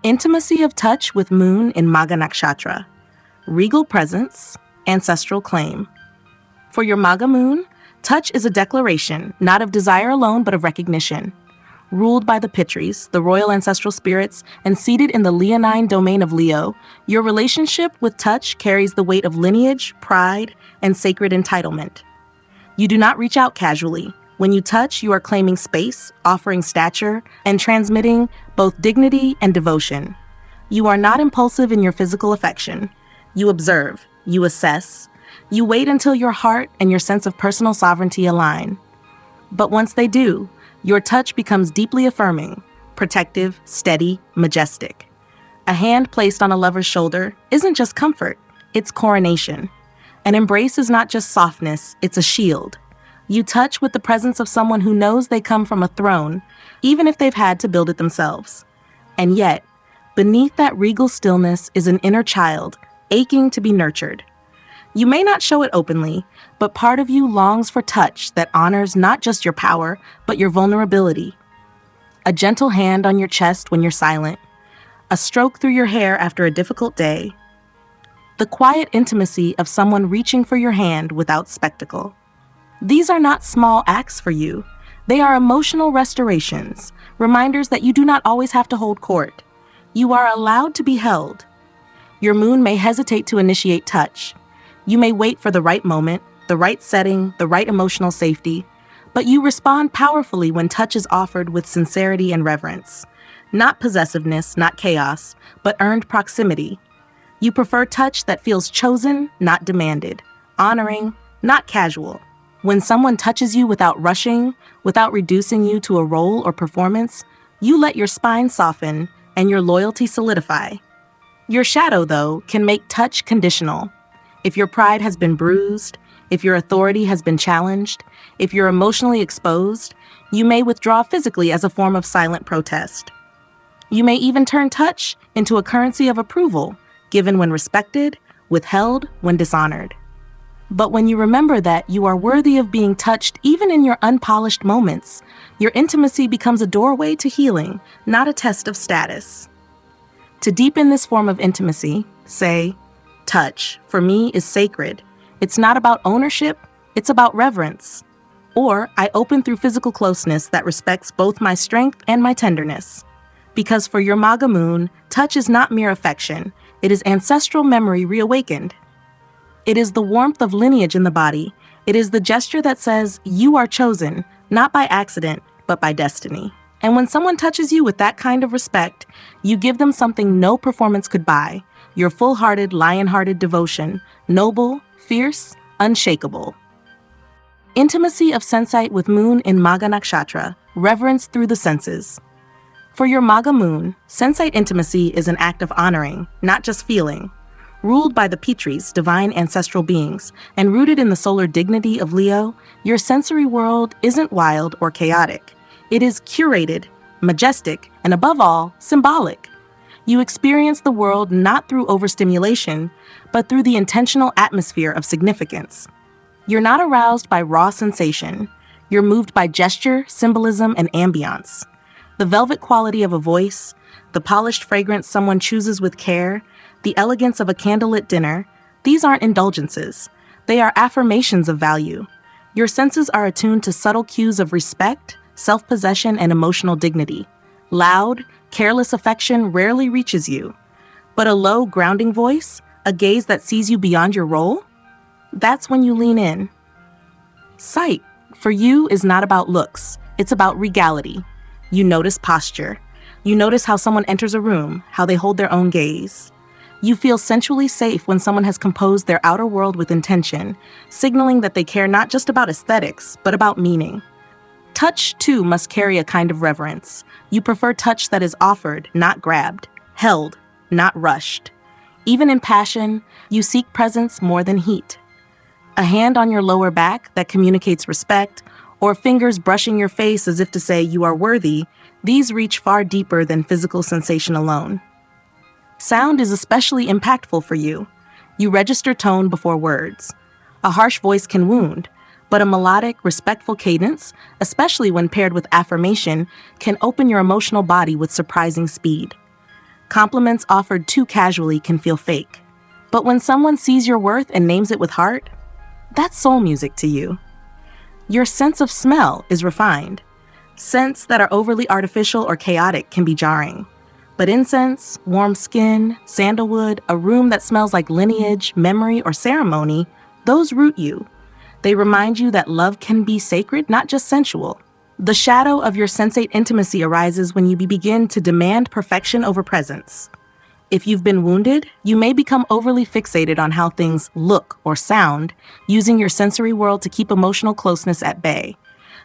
Intimacy of touch with moon in Magha Nakshatra. Regal presence, ancestral claim. For your Magha moon, touch is a declaration, not of desire alone, but of recognition. Ruled by the Pitris, the royal ancestral spirits, and seated in the leonine domain of Leo, your relationship with touch carries the weight of lineage, pride, and sacred entitlement. You do not reach out casually. When you touch, you are claiming space, offering stature, and transmitting both dignity and devotion. You are not impulsive in your physical affection. You observe, you assess, you wait until your heart and your sense of personal sovereignty align. But once they do, your touch becomes deeply affirming, protective, steady, majestic. A hand placed on a lover's shoulder isn't just comfort, it's coronation. An embrace is not just softness, it's a shield. You touch with the presence of someone who knows they come from a throne, even if they've had to build it themselves. And yet, beneath that regal stillness is an inner child, aching to be nurtured. You may not show it openly, but part of you longs for touch that honors not just your power, but your vulnerability. A gentle hand on your chest when you're silent, a stroke through your hair after a difficult day, the quiet intimacy of someone reaching for your hand without spectacle. These are not small acts for you. They are emotional restorations, reminders that you do not always have to hold court. You are allowed to be held. Your moon may hesitate to initiate touch. You may wait for the right moment, the right setting, the right emotional safety, but you respond powerfully when touch is offered with sincerity and reverence. Not possessiveness, not chaos, but earned proximity. You prefer touch that feels chosen, not demanded, honoring, not casual. When someone touches you without rushing, without reducing you to a role or performance, you let your spine soften and your loyalty solidify. Your shadow, though, can make touch conditional. If your pride has been bruised, if your authority has been challenged, if you're emotionally exposed, you may withdraw physically as a form of silent protest. You may even turn touch into a currency of approval, given when respected, withheld when dishonored. But when you remember that you are worthy of being touched even in your unpolished moments, your intimacy becomes a doorway to healing, not a test of status. To deepen this form of intimacy, say, touch, for me, is sacred. It's not about ownership, it's about reverence. Or, I open through physical closeness that respects both my strength and my tenderness. Because for your Magha moon, touch is not mere affection, it is ancestral memory reawakened. It is the warmth of lineage in the body. It is the gesture that says, you are chosen, not by accident, but by destiny. And when someone touches you with that kind of respect, you give them something no performance could buy, your full-hearted, lion-hearted devotion, noble, fierce, unshakable. Intimacy of Sensate with moon in Magha Nakshatra, reverence through the senses. For your Magha moon, Sensate intimacy is an act of honoring, not just feeling. Ruled by the Pitris, divine ancestral beings, and rooted in the solar dignity of Leo, your sensory world isn't wild or chaotic. It is curated, majestic, and above all, symbolic. You experience the world not through overstimulation, but through the intentional atmosphere of significance. You're not aroused by raw sensation. You're moved by gesture, symbolism, and ambiance. The velvet quality of a voice, the polished fragrance someone chooses with care, the elegance of a candlelit dinner, these aren't indulgences. They are affirmations of value. Your senses are attuned to subtle cues of respect, self-possession, and emotional dignity. Loud, careless affection rarely reaches you. But a low, grounding voice, a gaze that sees you beyond your role, that's when you lean in. Sight, for you, is not about looks. It's about regality. You notice posture. You notice how someone enters a room, how they hold their own gaze. You feel sensually safe when someone has composed their outer world with intention, signaling that they care not just about aesthetics, but about meaning. Touch, too, must carry a kind of reverence. You prefer touch that is offered, not grabbed, held, not rushed. Even in passion, you seek presence more than heat. A hand on your lower back that communicates respect, or fingers brushing your face as if to say you are worthy, these reach far deeper than physical sensation alone. Sound is especially impactful for you. You register tone before words. A harsh voice can wound, but a melodic, respectful cadence, especially when paired with affirmation, can open your emotional body with surprising speed. Compliments offered too casually can feel fake. But when someone sees your worth and names it with heart, that's soul music to you. Your sense of smell is refined. Scents that are overly artificial or chaotic can be jarring. But incense, warm skin, sandalwood, a room that smells like lineage, memory, or ceremony, those root you. They remind you that love can be sacred, not just sensual. The shadow of your sensate intimacy arises when you begin to demand perfection over presence. If you've been wounded, you may become overly fixated on how things look or sound, using your sensory world to keep emotional closeness at bay.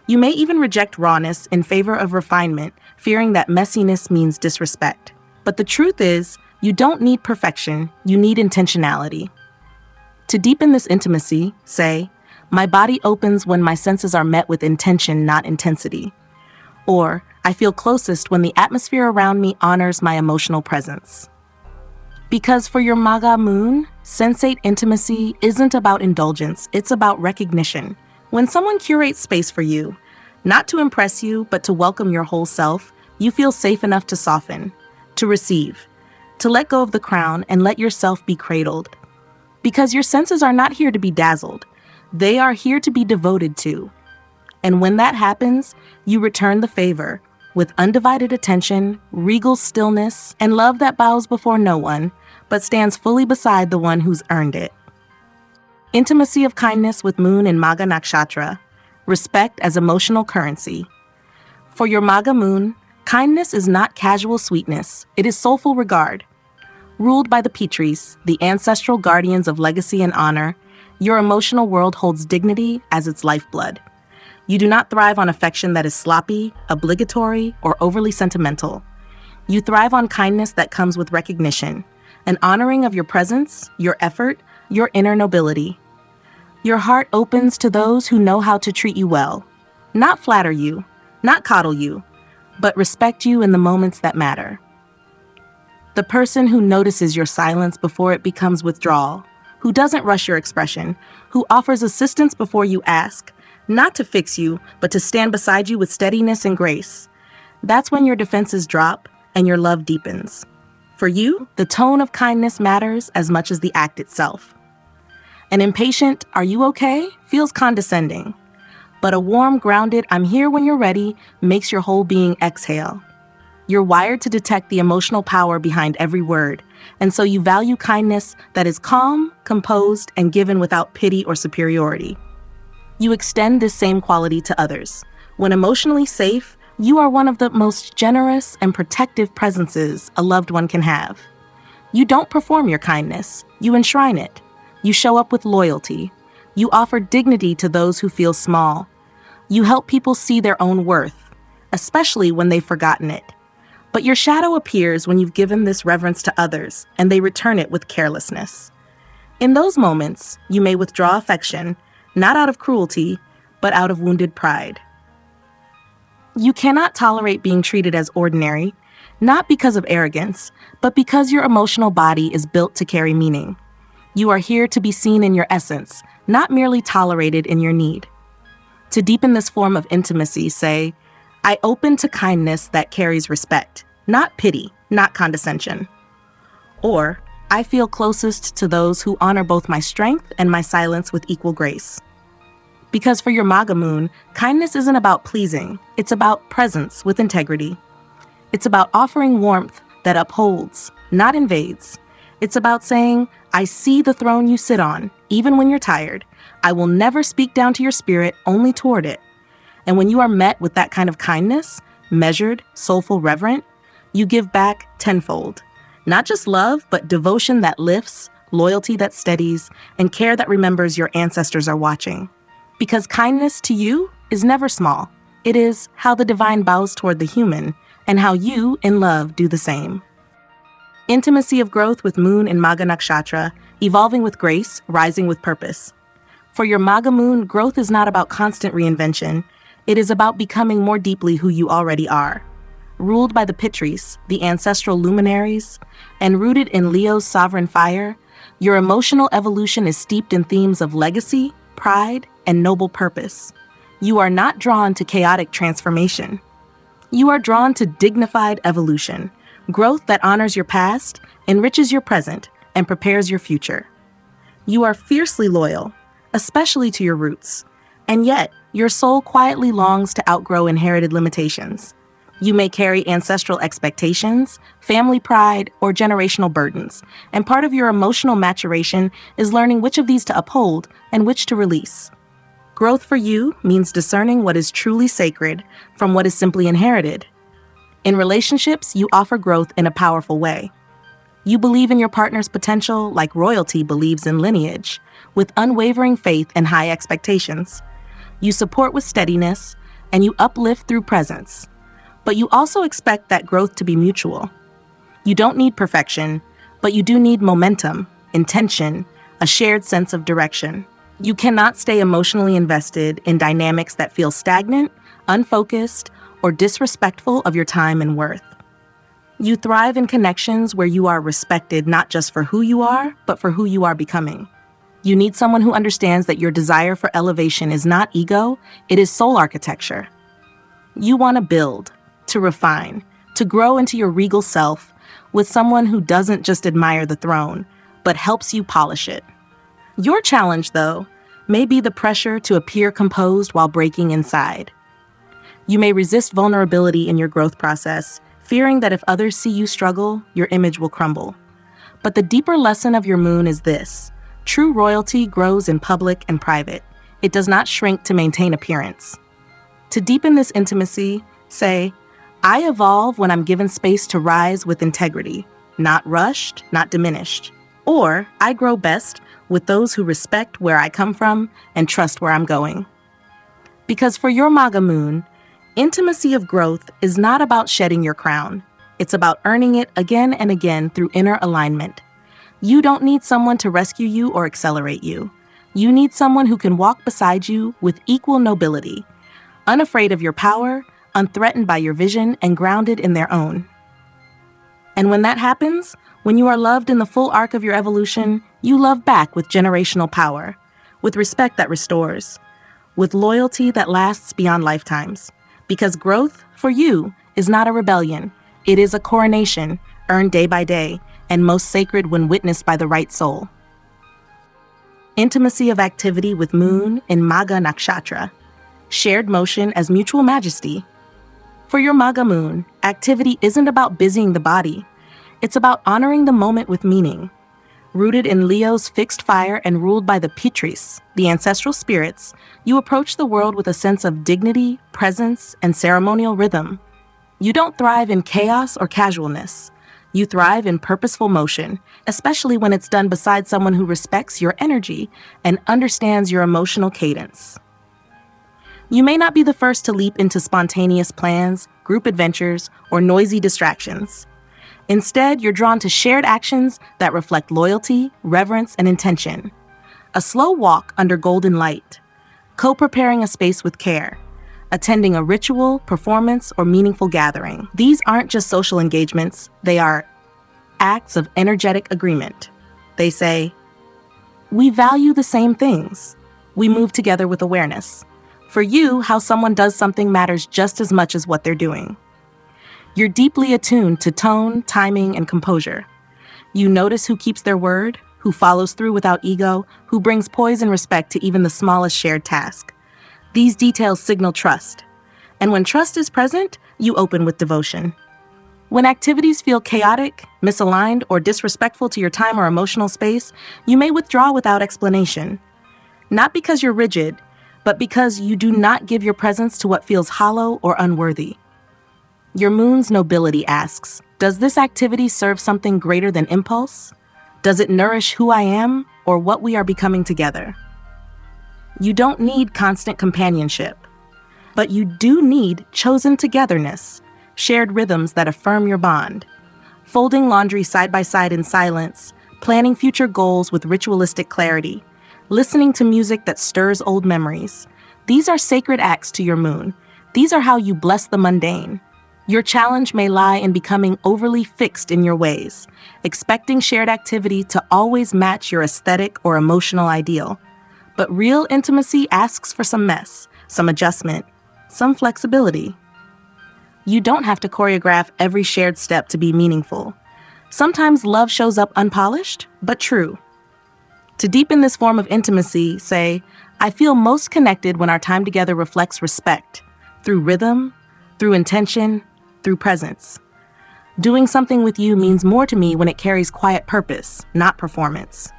You may even reject rawness in favor of refinement, fearing that messiness means disrespect. But the truth is, you don't need perfection, you need intentionality. To deepen this intimacy, say, "My body opens when my senses are met with intention, not intensity." Or, "I feel closest when the atmosphere around me honors my emotional presence." Because for your Magha moon, sensate intimacy isn't about indulgence, it's about recognition. When someone curates space for you, not to impress you, but to welcome your whole self, you feel safe enough to soften, to receive, to let go of the crown and let yourself be cradled. Because your senses are not here to be dazzled, they are here to be devoted to. And when that happens, you return the favor with undivided attention, regal stillness, and love that bows before no one, but stands fully beside the one who's earned it. Intimacy of kindness with moon in Magha Nakshatra. Respect as emotional currency. For your Magha moon, kindness is not casual sweetness, it is soulful regard. Ruled by the Pitris, the ancestral guardians of legacy and honor, your emotional world holds dignity as its lifeblood. You do not thrive on affection that is sloppy, obligatory, or overly sentimental. You thrive on kindness that comes with recognition, an honoring of your presence, your effort, your inner nobility. Your heart opens to those who know how to treat you well, not flatter you, not coddle you, but respect you in the moments that matter. The person who notices your silence before it becomes withdrawal, who doesn't rush your expression, who offers assistance before you ask, not to fix you, but to stand beside you with steadiness and grace. That's when your defenses drop and your love deepens. For you, the tone of kindness matters as much as the act itself. An impatient, "Are you okay?" feels condescending. But a warm, grounded, "I'm here when you're ready" makes your whole being exhale. You're wired to detect the emotional power behind every word, and so you value kindness that is calm, composed, and given without pity or superiority. You extend this same quality to others. When emotionally safe, you are one of the most generous and protective presences a loved one can have. You don't perform your kindness, you enshrine it. You show up with loyalty. You offer dignity to those who feel small. You help people see their own worth, especially when they've forgotten it. But your shadow appears when you've given this reverence to others, and they return it with carelessness. In those moments, you may withdraw affection, not out of cruelty, but out of wounded pride. You cannot tolerate being treated as ordinary, not because of arrogance, but because your emotional body is built to carry meaning. You are here to be seen in your essence, not merely tolerated in your need. To deepen this form of intimacy, say, "I open to kindness that carries respect, not pity, not condescension." Or, "I feel closest to those who honor both my strength and my silence with equal grace." Because for your Magha moon, kindness isn't about pleasing, it's about presence with integrity. It's about offering warmth that upholds, not invades. It's about saying, "I see the throne you sit on, even when you're tired. I will never speak down to your spirit, only toward it." And when you are met with that kind of kindness, measured, soulful, reverent, you give back tenfold. Not just love, but devotion that lifts, loyalty that steadies, and care that remembers your ancestors are watching. Because kindness to you is never small. It is how the divine bows toward the human, and how you, in love, do the same. Intimacy of growth with moon in Magha Nakshatra, evolving with grace, rising with purpose. For your Magha moon, growth is not about constant reinvention. It is about becoming more deeply who you already are. Ruled by the Pitris, the ancestral luminaries, and rooted in Leo's sovereign fire, your emotional evolution is steeped in themes of legacy, pride, and noble purpose. You are not drawn to chaotic transformation. You are drawn to dignified evolution, Growth that honors your past, enriches your present, and prepares your future. You are fiercely loyal, especially to your roots, and yet your soul quietly longs to outgrow inherited limitations. You may carry ancestral expectations, family pride, or generational burdens, and part of your emotional maturation is learning which of these to uphold and which to release. Growth for you means discerning what is truly sacred from what is simply inherited. In relationships, you offer growth in a powerful way. You believe in your partner's potential like royalty believes in lineage, with unwavering faith and high expectations. You support with steadiness, and you uplift through presence. But you also expect that growth to be mutual. You don't need perfection, but you do need momentum, intention, a shared sense of direction. You cannot stay emotionally invested in dynamics that feel stagnant, unfocused, or disrespectful of your time and worth. You thrive in connections where you are respected not just for who you are, but for who you are becoming. You need someone who understands that your desire for elevation is not ego, it is soul architecture. You want to build, to refine, to grow into your regal self with someone who doesn't just admire the throne, but helps you polish it. Your challenge, though, may be the pressure to appear composed while breaking inside. You may resist vulnerability in your growth process, fearing that if others see you struggle, your image will crumble. But the deeper lesson of your moon is this: true royalty grows in public and private. It does not shrink to maintain appearance. To deepen this intimacy, say, I evolve when I'm given space to rise with integrity, not rushed, not diminished. Or I grow best with those who respect where I come from and trust where I'm going. Because for your Magha moon, intimacy of growth is not about shedding your crown. It's about earning it again and again through inner alignment. You don't need someone to rescue you or accelerate you. You need someone who can walk beside you with equal nobility, unafraid of your power, unthreatened by your vision, and grounded in their own. And when that happens, when you are loved in the full arc of your evolution, you love back with generational power, with respect that restores, with loyalty that lasts beyond lifetimes. Because growth, for you, is not a rebellion. It is a coronation, earned day by day, and most sacred when witnessed by the right soul. Intimacy of activity with moon in Magha Nakshatra. Shared motion as mutual majesty. For your Magha moon, activity isn't about busying the body. It's about honoring the moment with meaning. Rooted in Leo's fixed fire and ruled by the Pitris, the ancestral spirits, you approach the world with a sense of dignity, presence, and ceremonial rhythm. You don't thrive in chaos or casualness. You thrive in purposeful motion, especially when it's done beside someone who respects your energy and understands your emotional cadence. You may not be the first to leap into spontaneous plans, group adventures, or noisy distractions. Instead, you're drawn to shared actions that reflect loyalty, reverence, and intention. A slow walk under golden light, co-preparing a space with care, attending a ritual, performance, or meaningful gathering. These aren't just social engagements, they are acts of energetic agreement. They say, we value the same things. We move together with awareness. For you, how someone does something matters just as much as what they're doing. You're deeply attuned to tone, timing, and composure. You notice who keeps their word, who follows through without ego, who brings poise and respect to even the smallest shared task. These details signal trust. And when trust is present, you open with devotion. When activities feel chaotic, misaligned, or disrespectful to your time or emotional space, you may withdraw without explanation. Not because you're rigid, but because you do not give your presence to what feels hollow or unworthy. Your moon's nobility asks, does this activity serve something greater than impulse? Does it nourish who I am or what we are becoming together? You don't need constant companionship, but you do need chosen togetherness, shared rhythms that affirm your bond. Folding laundry side by side in silence, planning future goals with ritualistic clarity, listening to music that stirs old memories. These are sacred acts to your moon. These are how you bless the mundane. Your challenge may lie in becoming overly fixed in your ways, expecting shared activity to always match your aesthetic or emotional ideal. But real intimacy asks for some mess, some adjustment, some flexibility. You don't have to choreograph every shared step to be meaningful. Sometimes love shows up unpolished, but true. To deepen this form of intimacy, say, I feel most connected when our time together reflects respect, through rhythm, through intention, through presence. Doing something with you means more to me when it carries quiet purpose, not performance.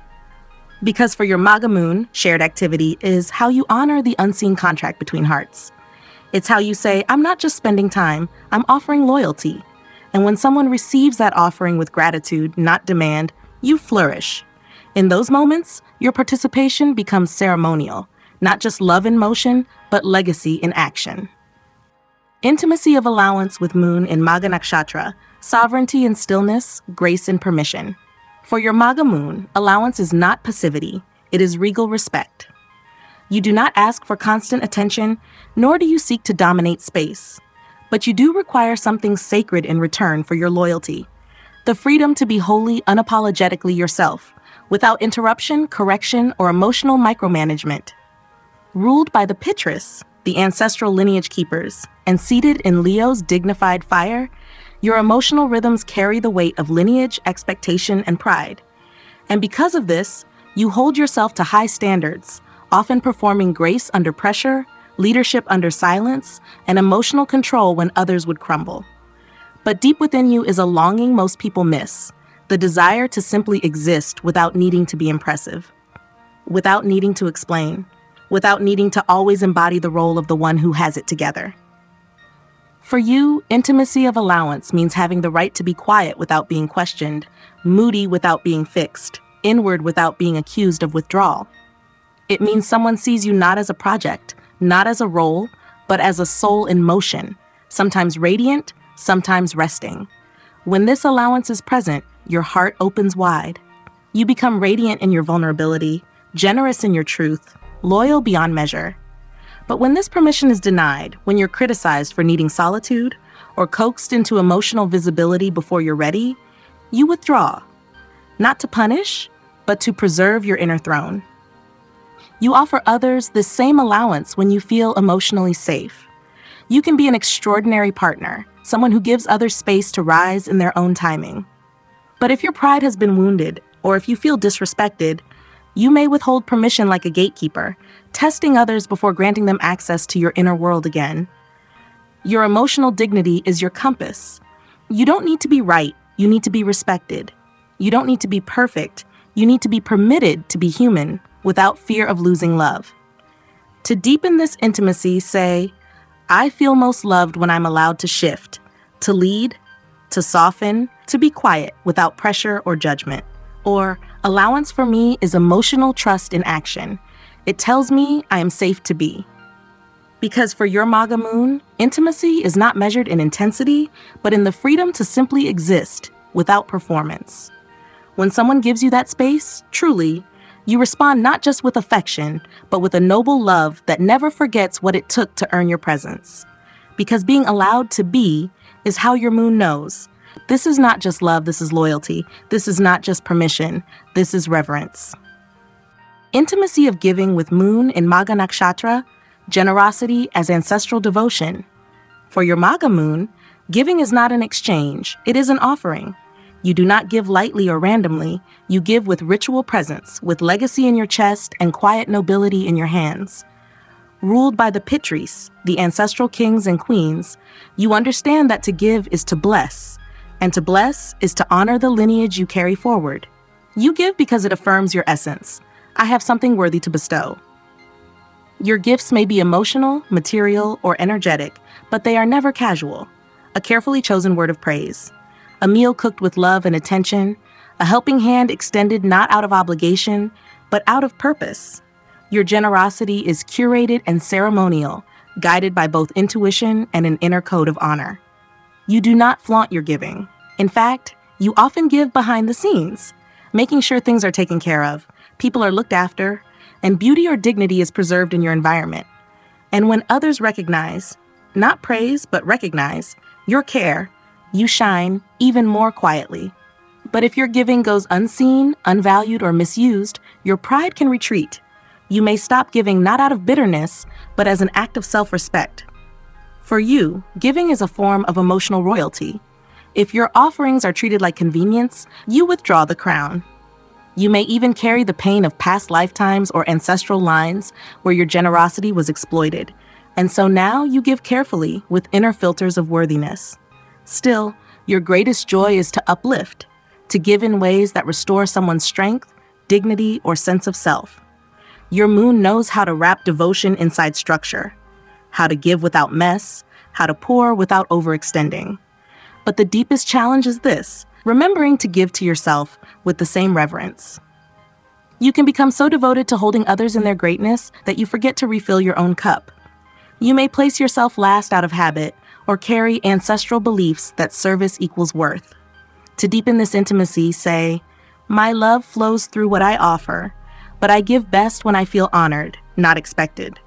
Because for your Magha moon, shared activity is how you honor the unseen contract between hearts. It's how you say, I'm not just spending time, I'm offering loyalty. And when someone receives that offering with gratitude, not demand, you flourish. In those moments, your participation becomes ceremonial, not just love in motion, but legacy in action. Intimacy of allowance with moon in Magha Nakshatra, sovereignty in stillness, grace in permission. For your Magha moon, allowance is not passivity, it is regal respect. You do not ask for constant attention, nor do you seek to dominate space. But you do require something sacred in return for your loyalty. The freedom to be wholly, unapologetically yourself, without interruption, correction, or emotional micromanagement. Ruled by the Pitris, the ancestral lineage keepers, and seated in Leo's dignified fire, your emotional rhythms carry the weight of lineage, expectation, and pride. And because of this, you hold yourself to high standards, often performing grace under pressure, leadership under silence, and emotional control when others would crumble. But deep within you is a longing most people miss, the desire to simply exist without needing to be impressive, without needing to explain, without needing to always embody the role of the one who has it together. For you, intimacy of allowance means having the right to be quiet without being questioned, moody without being fixed, inward without being accused of withdrawal. It means someone sees you not as a project, not as a role, but as a soul in motion, sometimes radiant, sometimes resting. When this allowance is present, your heart opens wide. You become radiant in your vulnerability, generous in your truth, loyal beyond measure. But when this permission is denied, when you're criticized for needing solitude, or coaxed into emotional visibility before you're ready, you withdraw. Not to punish, but to preserve your inner throne. You offer others this same allowance when you feel emotionally safe. You can be an extraordinary partner, someone who gives others space to rise in their own timing. But if your pride has been wounded, or if you feel disrespected, you may withhold permission like a gatekeeper, testing others before granting them access to your inner world again. Your emotional dignity is your compass. You don't need to be right, you need to be respected. You don't need to be perfect, you need to be permitted to be human without fear of losing love. To deepen this intimacy, say, I feel most loved when I'm allowed to shift, to lead, to soften, to be quiet without pressure or judgment. Or, allowance for me is emotional trust in action. It tells me I am safe to be. Because for your Magha moon, intimacy is not measured in intensity, but in the freedom to simply exist without performance. When someone gives you that space, truly, you respond not just with affection, but with a noble love that never forgets what it took to earn your presence. Because being allowed to be is how your moon knows. This is not just love, this is loyalty. This is not just permission, this is reverence. Intimacy of giving with moon in Magha Nakshatra, generosity as ancestral devotion. For your Magha moon, giving is not an exchange, it is an offering. You do not give lightly or randomly, you give with ritual presence, with legacy in your chest and quiet nobility in your hands. Ruled by the Pitris, the ancestral kings and queens, you understand that to give is to bless, and to bless is to honor the lineage you carry forward. You give because it affirms your essence. I have something worthy to bestow. Your gifts may be emotional, material, or energetic, but they are never casual. A carefully chosen word of praise. A meal cooked with love and attention, a helping hand extended not out of obligation, but out of purpose. Your generosity is curated and ceremonial, guided by both intuition and an inner code of honor. You do not flaunt your giving. In fact, you often give behind the scenes, making sure things are taken care of, people are looked after, and beauty or dignity is preserved in your environment. And when others recognize, not praise, but recognize, your care, you shine even more quietly. But if your giving goes unseen, unvalued, or misused, your pride can retreat. You may stop giving not out of bitterness, but as an act of self-respect. For you, giving is a form of emotional royalty. If your offerings are treated like convenience, you withdraw the crown. You may even carry the pain of past lifetimes or ancestral lines where your generosity was exploited, and so now you give carefully with inner filters of worthiness. Still, your greatest joy is to uplift, to give in ways that restore someone's strength, dignity, or sense of self. Your moon knows how to wrap devotion inside structure, how to give without mess, how to pour without overextending. But the deepest challenge is this: remembering to give to yourself with the same reverence. You can become so devoted to holding others in their greatness that you forget to refill your own cup. You may place yourself last out of habit or carry ancestral beliefs that service equals worth. To deepen this intimacy, say, "My love flows through what I offer, but I give best when I feel honored, not expected."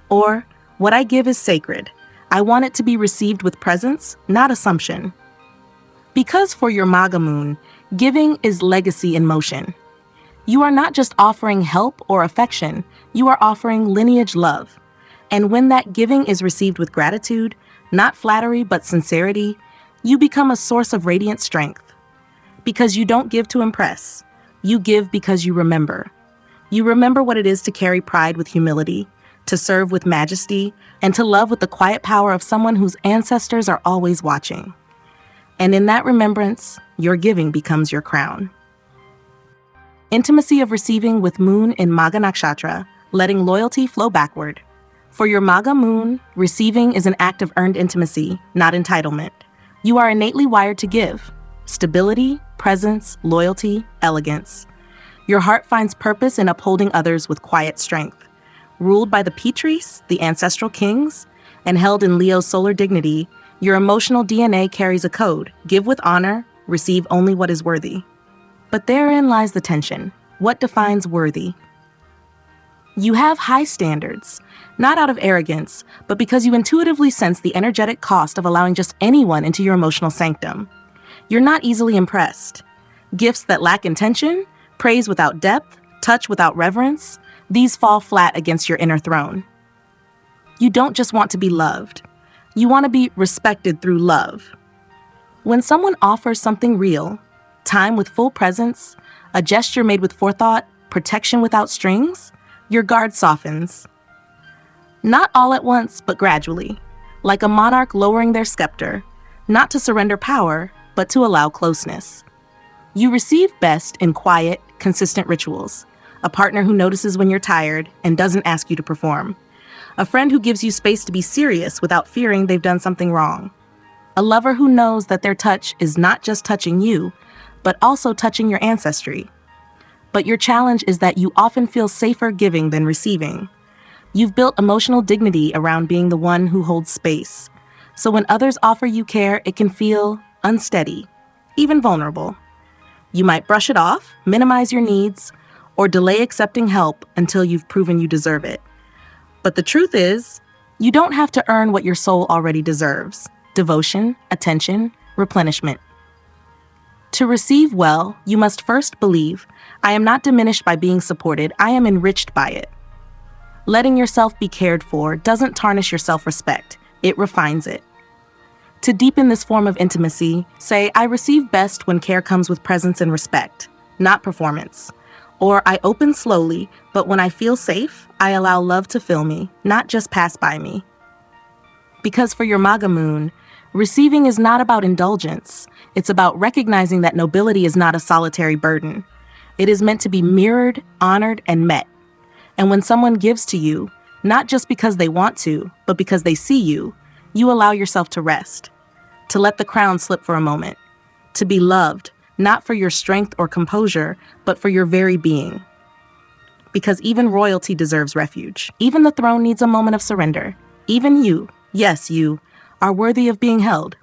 Or, "What I give is sacred. I want it to be received with presence, not assumption." Because for your Magha moon, giving is legacy in motion. You are not just offering help or affection, you are offering lineage love. And when that giving is received with gratitude, not flattery but sincerity, you become a source of radiant strength. Because you don't give to impress, you give because you remember. You remember what it is to carry pride with humility, to serve with majesty, and to love with the quiet power of someone whose ancestors are always watching. And in that remembrance, your giving becomes your crown. Intimacy of receiving with moon in Magha Nakshatra, letting loyalty flow backward. For your Magha moon, receiving is an act of earned intimacy, not entitlement. You are innately wired to give. Stability, presence, loyalty, elegance. Your heart finds purpose in upholding others with quiet strength. Ruled by the Pitris, the ancestral kings, and held in Leo's solar dignity, your emotional DNA carries a code: give with honor, receive only what is worthy. But therein lies the tension. What defines worthy? You have high standards, not out of arrogance, but because you intuitively sense the energetic cost of allowing just anyone into your emotional sanctum. You're not easily impressed. Gifts that lack intention, praise without depth, touch without reverence, these fall flat against your inner throne. You don't just want to be loved. You want to be respected through love. When someone offers something real, time with full presence, a gesture made with forethought, protection without strings, your guard softens. Not all at once, but gradually, like a monarch lowering their scepter, not to surrender power, but to allow closeness. You receive best in quiet, consistent rituals, a partner who notices when you're tired and doesn't ask you to perform, a friend who gives you space to be serious without fearing they've done something wrong, a lover who knows that their touch is not just touching you, but also touching your ancestry. But your challenge is that you often feel safer giving than receiving. You've built emotional dignity around being the one who holds space. So when others offer you care, it can feel unsteady, even vulnerable. You might brush it off, minimize your needs, or delay accepting help until you've proven you deserve it. But the truth is, you don't have to earn what your soul already deserves: devotion, attention, replenishment. To receive well, you must first believe, I am not diminished by being supported, I am enriched by it. Letting yourself be cared for doesn't tarnish your self-respect, it refines it. To deepen this form of intimacy, say, I receive best when care comes with presence and respect, not performance. Or I open slowly, but when I feel safe, I allow love to fill me, not just pass by me. Because for your Magha moon, receiving is not about indulgence. It's about recognizing that nobility is not a solitary burden. It is meant to be mirrored, honored, and met. And when someone gives to you, not just because they want to, but because they see you, you allow yourself to rest, to let the crown slip for a moment, to be loved, not for your strength or composure, but for your very being. Because even royalty deserves refuge. Even the throne needs a moment of surrender. Even you, yes, you, are worthy of being held.